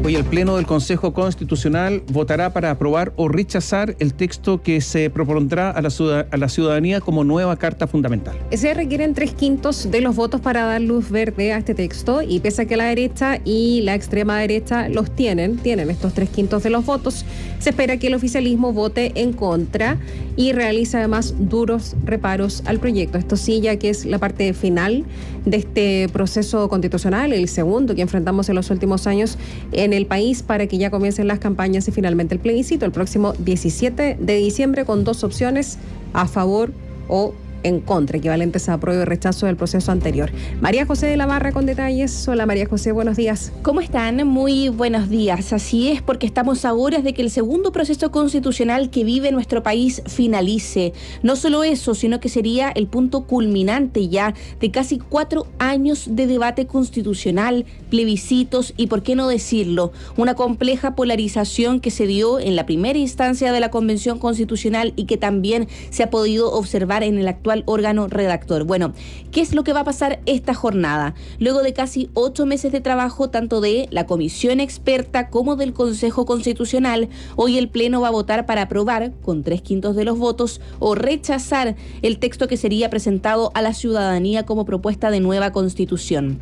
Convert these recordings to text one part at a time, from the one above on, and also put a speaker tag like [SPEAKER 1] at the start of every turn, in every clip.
[SPEAKER 1] Hoy el Pleno del Consejo Constitucional votará para aprobar o rechazar el texto que se propondrá a la ciudadanía como nueva Carta Fundamental.
[SPEAKER 2] Se requieren 3/5 de los votos para dar luz verde a este texto, y pese a que la derecha y la extrema derecha los tienen estos 3/5 de los votos, se espera que el oficialismo vote en contra y realice además duros reparos al proyecto. Esto sí, ya que es la parte final de este proceso constitucional, el segundo que enfrentamos en los últimos años en el país, para que ya comiencen las campañas y finalmente el plebiscito el próximo 17 de diciembre con 2 opciones: a favor o en contra, equivalentes a apruebo y rechazo del proceso anterior. María José de la Barra con detalles. Hola María José, buenos días.
[SPEAKER 3] ¿Cómo están? Muy buenos días. Así es, porque estamos a horas de que el segundo proceso constitucional que vive nuestro país finalice. No solo eso, sino que sería el punto culminante ya de casi 4 años de debate constitucional, plebiscitos y, por qué no decirlo, una compleja polarización que se dio en la primera instancia de la Convención Constitucional y que también se ha podido observar en el actual órgano redactor. Bueno, ¿qué es lo que va a pasar esta jornada? Luego de casi 8 meses de trabajo, tanto de la comisión experta como del Consejo Constitucional, hoy el Pleno va a votar para aprobar, con 3/5 de los votos, o rechazar el texto que sería presentado a la ciudadanía como propuesta de nueva Constitución.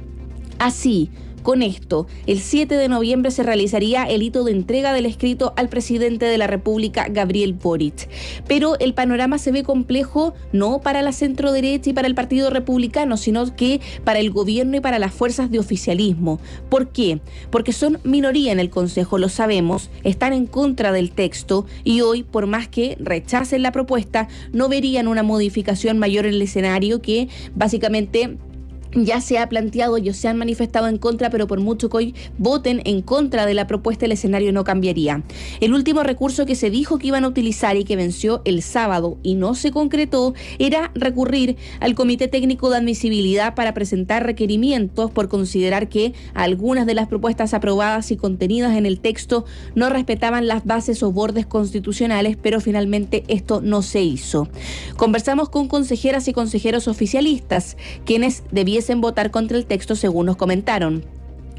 [SPEAKER 3] Así, con esto, el 7 de noviembre se realizaría el hito de entrega del escrito al presidente de la República, Gabriel Boric. Pero el panorama se ve complejo no para la centroderecha y para el Partido Republicano, sino que para el gobierno y para las fuerzas de oficialismo. ¿Por qué? Porque son minoría en el Consejo, lo sabemos, están en contra del texto y hoy, por más que rechacen la propuesta, no verían una modificación mayor en el escenario que básicamente ya se ha planteado, ellos se han manifestado en contra, pero por mucho que hoy voten en contra de la propuesta, el escenario no cambiaría. El último recurso que se dijo que iban a utilizar y que venció el sábado y no se concretó era recurrir al Comité Técnico de Admisibilidad para presentar requerimientos por considerar que algunas de las propuestas aprobadas y contenidas en el texto no respetaban las bases o bordes constitucionales, pero finalmente esto no se hizo. Conversamos con consejeras y consejeros oficialistas, quienes debiesen votar contra el texto según nos comentaron.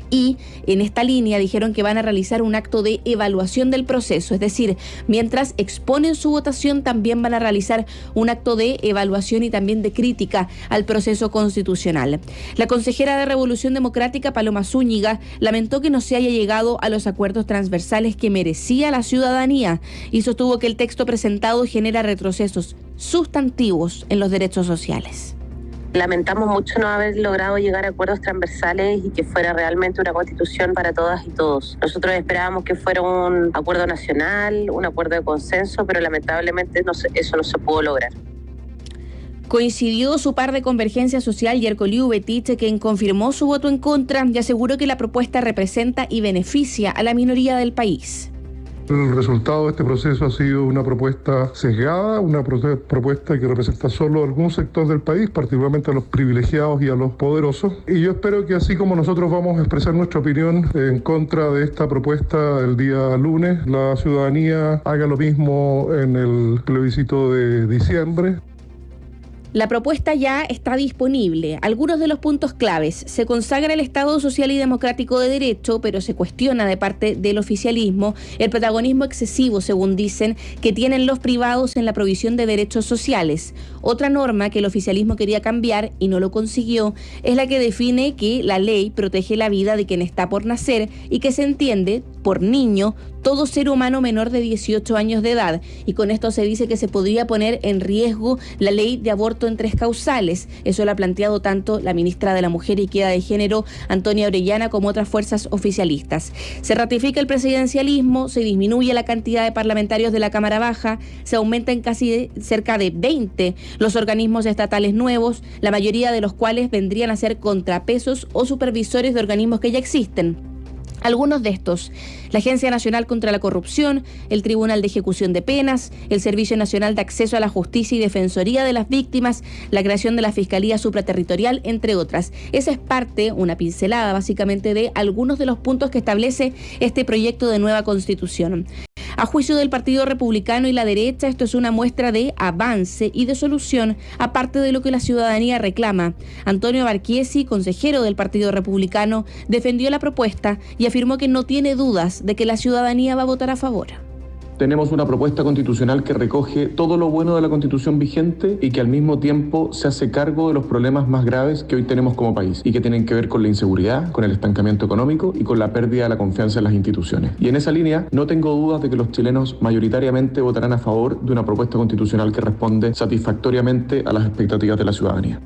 [SPEAKER 3] Y en esta línea dijeron que van a realizar un acto de evaluación del proceso, es decir, mientras exponen su votación también van a realizar un acto de evaluación y también de crítica al proceso constitucional. La consejera de Revolución Democrática, Paloma Zúñiga, lamentó que no se haya llegado a los acuerdos transversales que merecía la ciudadanía y sostuvo que el texto presentado genera retrocesos sustantivos en los derechos sociales.
[SPEAKER 4] Lamentamos mucho no haber logrado llegar a acuerdos transversales y que fuera realmente una constitución para todas y todos. Nosotros esperábamos que fuera un acuerdo nacional, un acuerdo de consenso, pero lamentablemente eso no se pudo lograr.
[SPEAKER 3] Coincidió su par de Convergencia Social, Yerko Liubetich, quien confirmó su voto en contra y aseguró que la propuesta representa y beneficia a la minoría del país.
[SPEAKER 5] El resultado de este proceso ha sido una propuesta sesgada, una propuesta que representa solo algún sector del país, particularmente a los privilegiados y a los poderosos. Y yo espero que así como nosotros vamos a expresar nuestra opinión en contra de esta propuesta el día lunes, la ciudadanía haga lo mismo en el plebiscito de diciembre.
[SPEAKER 3] La propuesta ya está disponible. Algunos de los puntos claves: se consagra el Estado social y democrático de derecho, pero se cuestiona de parte del oficialismo el protagonismo excesivo, según dicen, que tienen los privados en la provisión de derechos sociales. Otra norma que el oficialismo quería cambiar y no lo consiguió es la que define que la ley protege la vida de quien está por nacer y que se entiende por niño todo ser humano menor de 18 años de edad, y con esto se dice que se podría poner en riesgo la ley de aborto en 3 causales. Eso lo ha planteado tanto la ministra de la Mujer y Equidad de Género, Antonia Orellana, como otras fuerzas oficialistas. Se ratifica el presidencialismo, se disminuye la cantidad de parlamentarios de la Cámara Baja, se aumentan cerca de 20 los organismos estatales nuevos, la mayoría de los cuales vendrían a ser contrapesos o supervisores de organismos que ya existen. Algunos de estos: la Agencia Nacional contra la Corrupción, el Tribunal de Ejecución de Penas, el Servicio Nacional de Acceso a la Justicia y Defensoría de las Víctimas, la creación de la Fiscalía Supraterritorial, entre otras. Esa es parte, una pincelada básicamente, de algunos de los puntos que establece este proyecto de nueva Constitución. A juicio del Partido Republicano y la derecha, esto es una muestra de avance y de solución, aparte de lo que la ciudadanía reclama. Antonio Barchiesi, consejero del Partido Republicano, defendió la propuesta y afirmó que no tiene dudas de que la ciudadanía va a votar a favor.
[SPEAKER 6] Tenemos una propuesta constitucional que recoge todo lo bueno de la Constitución vigente y que al mismo tiempo se hace cargo de los problemas más graves que hoy tenemos como país y que tienen que ver con la inseguridad, con el estancamiento económico y con la pérdida de la confianza en las instituciones. Y en esa línea no tengo dudas de que los chilenos mayoritariamente votarán a favor de una propuesta constitucional que responde satisfactoriamente a las expectativas de la ciudadanía.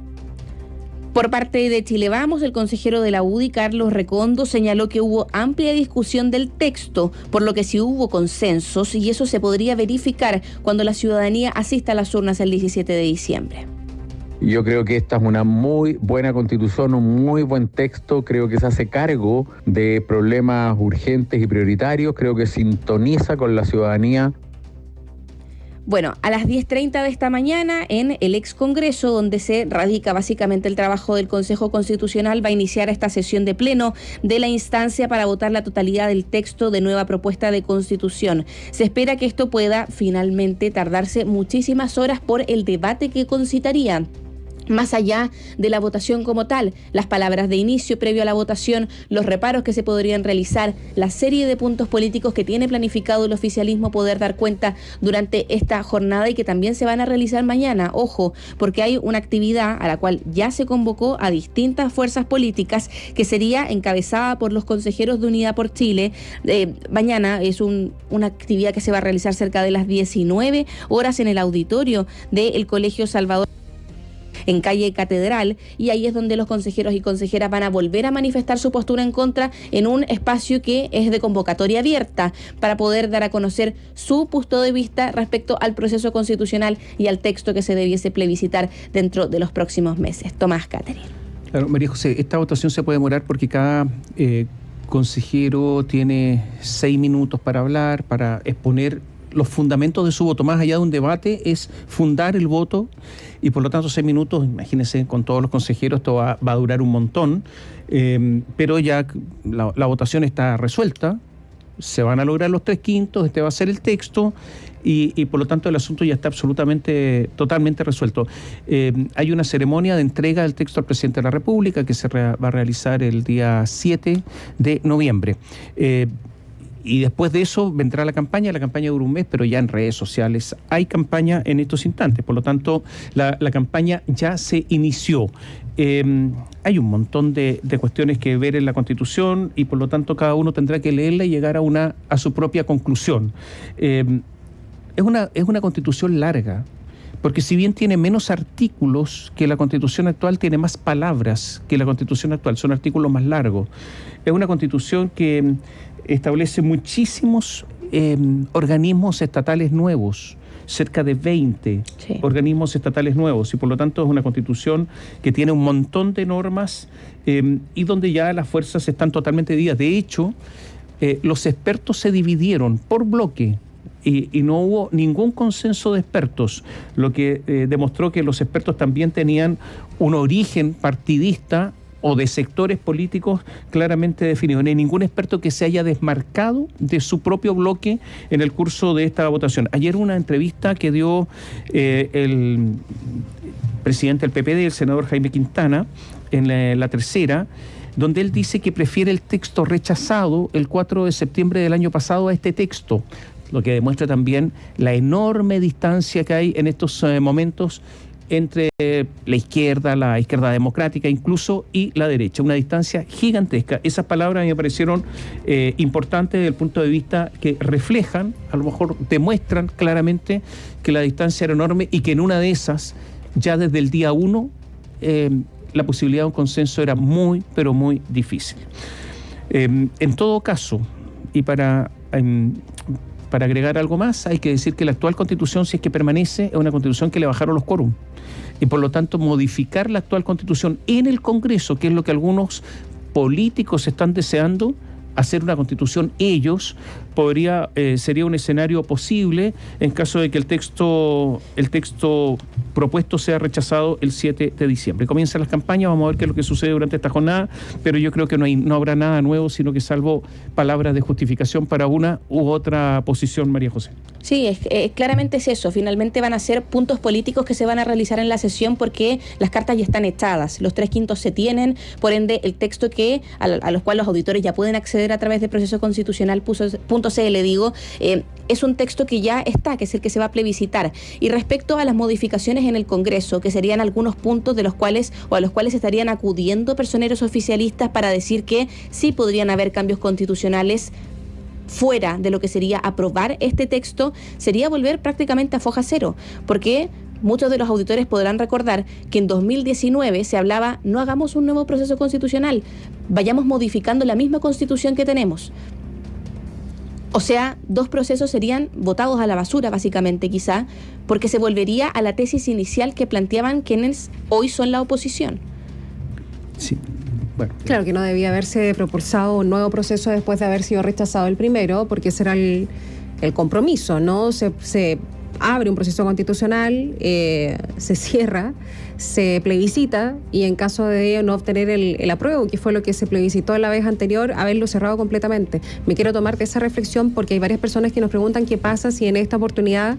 [SPEAKER 3] Por parte de Chile Vamos, el consejero de la UDI, Carlos Recondo, señaló que hubo amplia discusión del texto, por lo que sí hubo consensos y eso se podría verificar cuando la ciudadanía asista a las urnas el 17 de diciembre.
[SPEAKER 7] Yo creo que esta es una muy buena constitución, un muy buen texto, creo que se hace cargo de problemas urgentes y prioritarios, creo que sintoniza con la ciudadanía.
[SPEAKER 3] Bueno, a las 10:30 de esta mañana en el ex Congreso, donde se radica básicamente el trabajo del Consejo Constitucional, va a iniciar esta sesión de pleno de la instancia para votar la totalidad del texto de nueva propuesta de Constitución. Se espera que esto pueda finalmente tardarse muchísimas horas por el debate que concitaría. Más allá de la votación como tal, las palabras de inicio previo a la votación, los reparos que se podrían realizar, la serie de puntos políticos que tiene planificado el oficialismo poder dar cuenta durante esta jornada y que también se van a realizar mañana. Ojo, porque hay una actividad a la cual ya se convocó a distintas fuerzas políticas que sería encabezada por los consejeros de Unidad por Chile. Mañana es una actividad que se va a realizar cerca de las 19 horas en el auditorio del Colegio Salvador, en calle Catedral, y ahí es donde los consejeros y consejeras van a volver a manifestar su postura en contra en un espacio que es de convocatoria abierta para poder dar a conocer su punto de vista respecto al proceso constitucional y al texto que se debiese plebiscitar dentro de los próximos meses. Tomás Catherine.
[SPEAKER 1] Claro, María José, esta votación se puede demorar porque cada consejero tiene 6 minutos para hablar, para exponer los fundamentos de su voto. Más allá de un debate es fundar el voto y por lo tanto 6 minutos, imagínense, con todos los consejeros esto va a durar un montón, pero ya la votación está resuelta, se van a lograr los 3/5, este va a ser el texto y por lo tanto el asunto ya está totalmente resuelto. Hay una ceremonia de entrega del texto al presidente de la República que se va a realizar el día 7 de noviembre. Y después de eso vendrá la campaña dura un mes, pero ya en redes sociales hay campaña en estos instantes, por lo tanto la campaña ya se inició. Hay un montón de cuestiones que ver en la Constitución y por lo tanto cada uno tendrá que leerla y llegar a su propia conclusión. Es una Constitución larga, porque si bien tiene menos artículos que la Constitución actual, tiene más palabras que la Constitución actual, son artículos más largos. Es una Constitución que establece muchísimos organismos estatales nuevos, cerca de 20 organismos estatales nuevos, y por lo tanto es una Constitución que tiene un montón de normas y donde ya las fuerzas están totalmente divididas. De hecho, los expertos se dividieron por bloque y no hubo ningún consenso de expertos, lo que demostró que los expertos también tenían un origen partidista o de sectores políticos claramente definidos. No hay ningún experto que se haya desmarcado de su propio bloque en el curso de esta votación. Ayer una entrevista que dio el presidente del PPD, el senador Jaime Quintana, en la tercera, donde él dice que prefiere el texto rechazado el 4 de septiembre del año pasado a este texto, lo que demuestra también la enorme distancia que hay en estos momentos entre la izquierda democrática incluso, y la derecha, una distancia gigantesca. Esas palabras me parecieron importantes desde el punto de vista que reflejan, a lo mejor demuestran claramente que la distancia era enorme y que en una de esas, ya desde el día 1, la posibilidad de un consenso era muy, pero muy difícil. En todo caso, y para agregar algo más, hay que decir que la actual Constitución, si es que permanece, es una Constitución que le bajaron los quórum. Y por lo tanto, modificar la actual Constitución en el Congreso, que es lo que algunos políticos están deseando, hacer una Constitución ellos, sería un escenario posible en caso de que el texto propuesto sea rechazado el 7 de diciembre. Comienzan las campañas, vamos a ver qué es lo que sucede durante esta jornada, pero yo creo que no habrá nada nuevo, sino que salvo palabras de justificación para una u otra posición, María José.
[SPEAKER 3] Sí, claramente es eso. Finalmente van a ser puntos políticos que se van a realizar en la sesión porque las cartas ya están echadas. Los 3/5 se tienen, por ende el texto a los cuales los auditores ya pueden acceder a través de procesoconstitucional.cl, es un texto que ya está, que es el que se va a plebiscitar. Y respecto a las modificaciones en el Congreso, que serían algunos puntos a los cuales estarían acudiendo personeros oficialistas para decir que sí podrían haber cambios constitucionales fuera de lo que sería aprobar este texto, sería volver prácticamente a foja cero, porque muchos de los auditores podrán recordar que en 2019 se hablaba, no hagamos un nuevo proceso constitucional, vayamos modificando la misma constitución que tenemos. O sea, 2 procesos serían botados a la basura, básicamente, quizá, porque se volvería a la tesis inicial que planteaban quienes hoy son la oposición.
[SPEAKER 1] Sí. Bueno.
[SPEAKER 2] Claro que no debía haberse propulsado un nuevo proceso después de haber sido rechazado el primero, porque ese era el compromiso, ¿no? Se abre un proceso constitucional, se cierra, se plebiscita y en caso de no obtener el apruebo, que fue lo que se plebiscitó la vez anterior, haberlo cerrado completamente. Me quiero tomar de esa reflexión porque hay varias personas que nos preguntan qué pasa si en esta oportunidad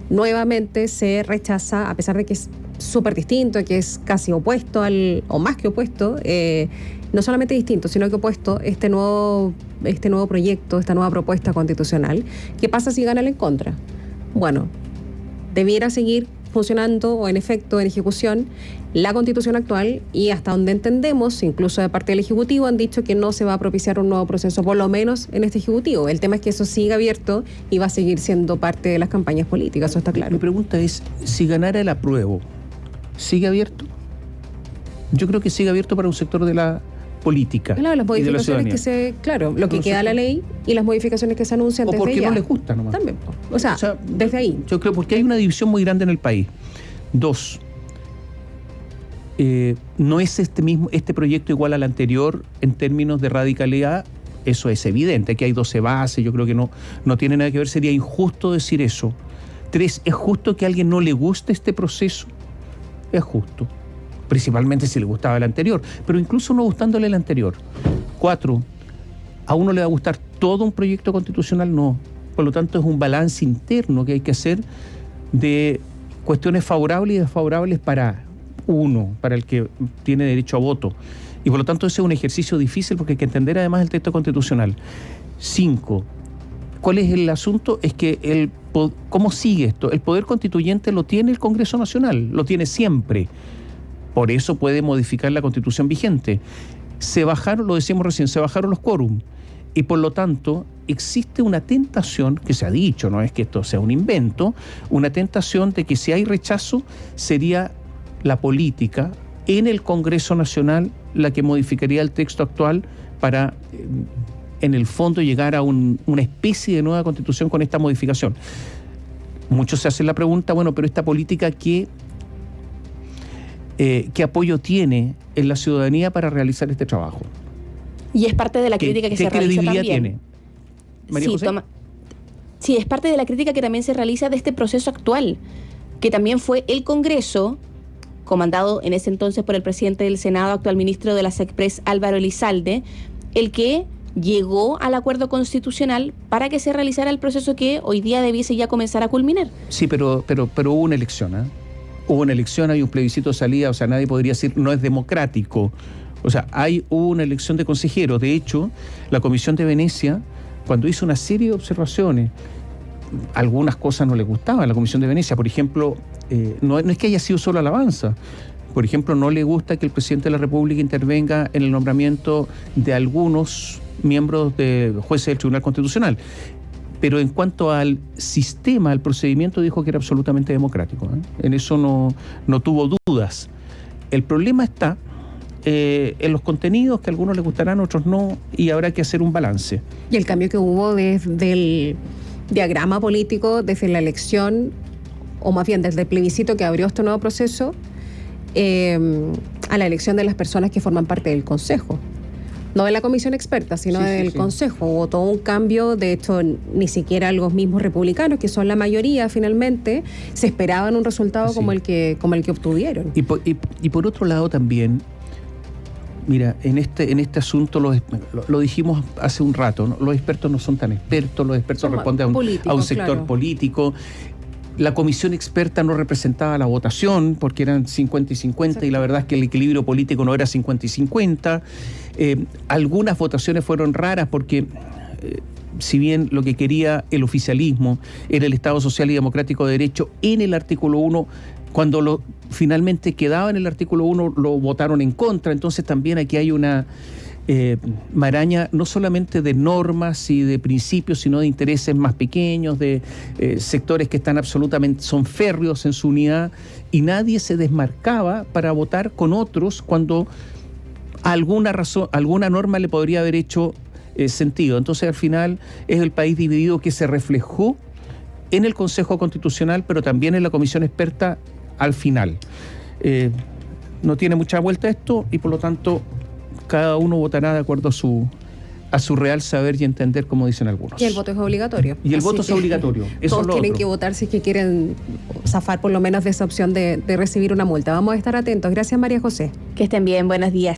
[SPEAKER 2] nuevamente se rechaza, a pesar de que es súper distinto, que es casi opuesto o más que opuesto, no solamente distinto, sino que opuesto este nuevo proyecto, esta nueva propuesta constitucional. ¿Qué pasa si gana el en contra? Bueno, debiera seguir funcionando o en efecto en ejecución la Constitución actual y hasta donde entendemos, incluso de parte del Ejecutivo, han dicho que no se va a propiciar un nuevo proceso, por lo menos en este Ejecutivo. El tema es que eso sigue abierto y va a seguir siendo parte de las campañas políticas, eso está claro.
[SPEAKER 1] Mi pregunta es, si ganara el apruebo, ¿sigue abierto? Yo creo que sigue abierto para un sector de la política.
[SPEAKER 2] Claro, las modificaciones lo que
[SPEAKER 1] no
[SPEAKER 2] queda la ley y las modificaciones que se anuncian
[SPEAKER 1] o
[SPEAKER 2] desde
[SPEAKER 1] porque
[SPEAKER 2] ya.
[SPEAKER 1] no les gusta nomás.
[SPEAKER 2] También, o sea, desde ahí.
[SPEAKER 1] Yo creo porque hay una división muy grande en el país. 2, no es este proyecto igual al anterior en términos de radicalidad, eso es evidente, que hay 12 bases, yo creo que no tiene nada que ver, sería injusto decir eso. 3, ¿es justo que a alguien no le guste este proceso? Es justo, principalmente si le gustaba el anterior, pero incluso no gustándole el anterior. 4, ¿a uno le va a gustar todo un proyecto constitucional? No. Por lo tanto, es un balance interno que hay que hacer de cuestiones favorables y desfavorables para el que tiene derecho a voto. Y por lo tanto, ese es un ejercicio difícil porque hay que entender además el texto constitucional. 5, ¿cuál es el asunto? Es que ¿cómo sigue esto? El poder constituyente lo tiene el Congreso Nacional, lo tiene siempre. Por eso puede modificar la Constitución vigente. Lo decíamos recién, se bajaron los quórum. Y por lo tanto, existe una tentación, que se ha dicho, no es que esto sea un invento, una tentación de que si hay rechazo, sería la política en el Congreso Nacional la que modificaría el texto actual para, en el fondo, llegar a una especie de nueva Constitución con esta modificación. Muchos se hacen la pregunta, bueno, pero esta política ¿qué apoyo tiene en la ciudadanía para realizar este trabajo?
[SPEAKER 3] Y es parte de la crítica que se realiza también. ¿Qué credibilidad tiene?
[SPEAKER 1] María José.
[SPEAKER 3] Sí, es parte de la crítica que también se realiza de este proceso actual, que también fue el Congreso, comandado en ese entonces por el presidente del Senado, actual ministro de la SECPRES, Álvaro Elizalde, el que llegó al acuerdo constitucional para que se realizara el proceso que hoy día debiese ya comenzar a culminar.
[SPEAKER 1] Sí, pero hubo una elección, ¿eh? Hubo una elección, hay un plebiscito de salida, o sea, nadie podría decir no es democrático. O sea, hubo una elección de consejeros. De hecho, la Comisión de Venecia, cuando hizo una serie de observaciones, algunas cosas no les gustaban a la Comisión de Venecia. Por ejemplo, no es que haya sido solo alabanza. Por ejemplo, no le gusta que el presidente de la República intervenga en el nombramiento de algunos miembros de jueces del Tribunal Constitucional. Pero en cuanto al sistema, al procedimiento, dijo que era absolutamente democrático, ¿eh? En eso no tuvo dudas. El problema está en los contenidos, que a algunos les gustarán, a otros no, y habrá que hacer un balance.
[SPEAKER 2] Y el cambio que hubo desde el diagrama político, desde la elección, o más bien desde el plebiscito que abrió este nuevo proceso, a la elección de las personas que forman parte del Consejo. No de la comisión experta, sino del Consejo. Hubo todo un cambio, de hecho, ni siquiera los mismos republicanos, que son la mayoría finalmente, se esperaban un resultado como el que obtuvieron.
[SPEAKER 1] Y por otro lado también, mira, en este asunto lo dijimos hace un rato, ¿no? Los expertos no son tan expertos, los expertos responden a un sector político. La comisión experta no representaba la votación porque eran 50 y 50. Exacto. Y la verdad es que el equilibrio político no era 50 y 50. Algunas votaciones fueron raras porque si bien lo que quería el oficialismo era el Estado Social y Democrático de Derecho en el artículo 1, cuando finalmente quedaba en el artículo 1 lo votaron en contra. Entonces también aquí hay una maraña no solamente de normas y de principios, sino de intereses más pequeños, de sectores que son férreos en su unidad, y nadie se desmarcaba para votar con otros cuando alguna norma le podría haber hecho sentido. Entonces al final es el país dividido que se reflejó en el Consejo Constitucional, pero también en la comisión experta al final. No tiene mucha vuelta esto y por lo tanto cada uno votará de acuerdo a su real saber y entender, como dicen algunos.
[SPEAKER 2] Y el voto es obligatorio.
[SPEAKER 1] Y el voto es obligatorio.
[SPEAKER 2] Todos tienen que votar si es que quieren zafar por lo menos de esa opción de recibir una multa. Vamos a estar atentos. Gracias, María José.
[SPEAKER 3] Que estén bien, buenos días.